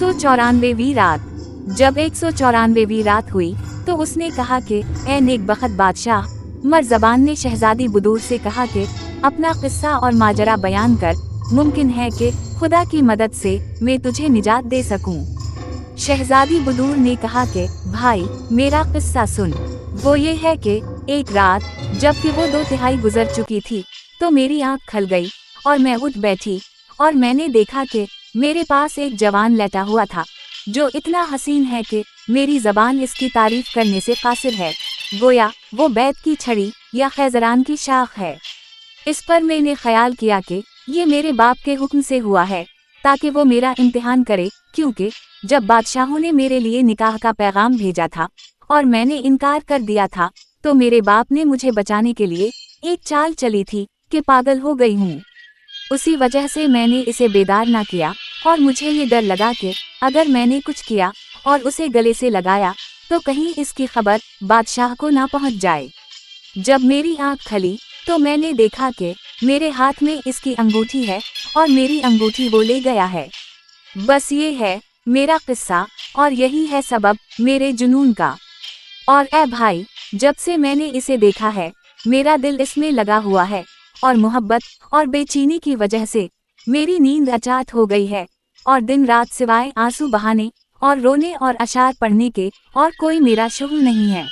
194वीं रात। जब 194वीं रात हुई तो उसने कहा कि ए नेकबख्त बादशाह, मरज़बान ने शहजादी बुदूर से कहा कि अपना किस्सा और माजरा बयान कर, मुमकिन है कि खुदा की मदद से मैं तुझे निजात दे सकूं। शहजादी बुदूर ने कहा कि भाई मेरा किस्सा सुन। वो ये है कि एक रात जबकि वो 2/3 गुजर चुकी थी तो मेरी आँख खल गई और मैं उठ बैठी और मैंने देखा कि मेरे पास एक जवान लेटा हुआ था जो इतना हसीन है कि मेरी ज़बान इसकी तारीफ करने से कासिर है, गोया वो बैत की छड़ी या खैजरान की शाख है। इस पर मैंने ख्याल किया कि ये मेरे बाप के हुक्म से हुआ है ताकि वो मेरा इम्तिहान करे, क्योंकि जब बादशाहों ने मेरे लिए निकाह का पैगाम भेजा था और मैंने इनकार कर दिया था तो मेरे बाप ने मुझे बचाने के लिए एक चाल चली थी कि पागल हो गई हूँ। उसी वजह से मैंने इसे बेदार ना किया और मुझे ये डर लगा कि अगर मैंने कुछ किया और उसे गले से लगाया तो कहीं इसकी खबर बादशाह को ना पहुंच जाए। जब मेरी आँख खली तो मैंने देखा कि मेरे हाथ में इसकी अंगूठी है और मेरी अंगूठी वो ले गया है। बस ये है मेरा किस्सा और यही है सबब मेरे जुनून का। और ए भाई, जब से मैंने इसे देखा है मेरा दिल इसमें लगा हुआ है और मोहब्बत और बेचैनी की वजह से मेरी नींद अचाट हो गई है और दिन रात सिवाय आंसू बहाने और रोने और अशार पढ़ने के और कोई मेरा शुगल नहीं है।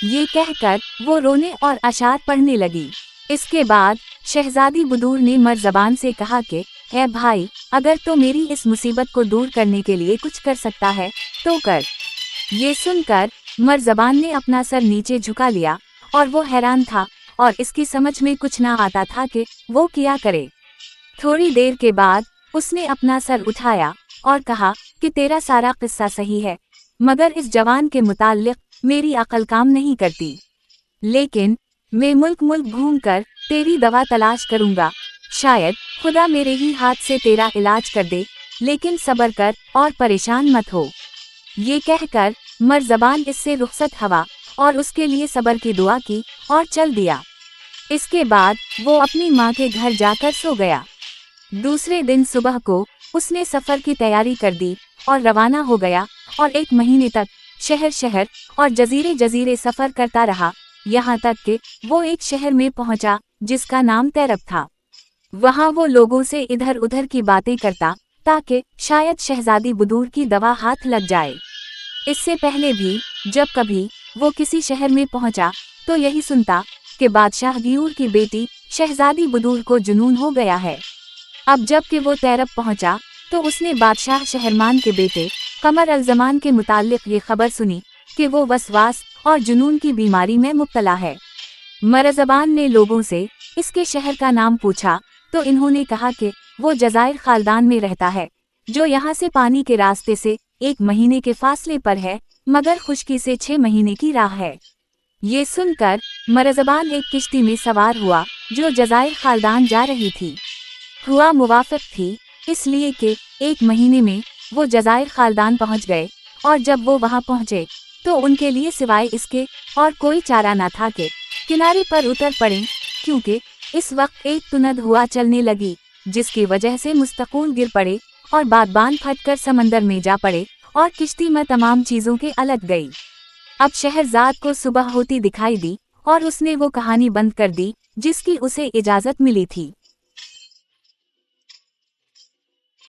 ये कहकर वो रोने और अशार पढ़ने लगी। इसके बाद शहजादी बुदूर ने मर्ज़बान से कहा कि ए भाई, अगर तो मेरी इस मुसीबत को दूर करने के लिए कुछ कर सकता है तो कर। ये सुनकर मर्ज़बान ने अपना सर नीचे झुका लिया और वो हैरान था और इसकी समझ में कुछ ना आता था कि वो क्या करे। थोड़ी देर के बाद उसने अपना सर उठाया और कहा कि तेरा सारा किस्सा सही है, मगर इस जवान के मुताल्लिक मेरी अक्ल काम नहीं करती। लेकिन मैं मुल्क मुल्क घूमकर तेरी दवा तलाश करूंगा, शायद खुदा मेरे ही हाथ से तेरा इलाज कर दे, लेकिन सब्र कर और परेशान मत हो। ये कहकर मर्ज़बान इससे रुखसत हुआ और उसके लिए सब्र की दुआ की और चल दिया। इसके बाद वो अपनी माँ के घर जाकर सो गया। दूसरे दिन सुबह को उसने सफ़र की तैयारी कर दी और रवाना हो गया और 1 महीने तक शहर शहर और जजीरे जजीरे सफ़र करता रहा, यहाँ तक कि वो एक शहर में पहुँचा जिसका नाम तैरब था। वहाँ वो लोगों से इधर उधर की बातें करता ताकि शायद शहजादी बुदूर की दवा हाथ लग जाए। इससे पहले भी जब कभी वो किसी शहर में पहुँचा तो यही सुनता कि बादशाह गियूर की बेटी शहजादी बुदूर को जुनून हो गया है। अब जब कि वो तैरब पहुंचा तो उसने बादशाह शहरमान के बेटे कमर अल-ज़मान के मुताल्लिक ये खबर सुनी कि वो वसवास और जुनून की बीमारी में मुब्तला है। मर्ज़बान ने लोगों से इसके शहर का नाम पूछा तो इन्होंने कहा कि वो जज़ायर खालदान में रहता है, जो यहाँ से पानी के रास्ते से 1 महीने के फासले पर है, मगर खुश्की से 6 महीने की राह है। ये सुनकर मर्ज़बान एक किश्ती में सवार हुआ जो जज़ायर खालदान जा रही थी। हुआ मुवाफ़िक़ थी इसलिए कि 1 महीने में वो जज़ायर खालदान पहुँच गए और जब वो वहाँ पहुँचे तो उनके लिए सिवाय इसके और कोई चारा न था कि किनारे पर उतर पड़ें, क्योंकि इस वक्त एक तुनद हुआ चलने लगी जिसकी वजह से मुस्तक़िल गिर पड़े और बादबान फटकर समंदर में जा पड़े और किश्ती में तमाम चीज़ों के अलग गई। अब शहरज़ाद को सुबह होती दिखाई दी और उसने वो कहानी बंद कर दी जिसकी उसे इजाज़त मिली थी।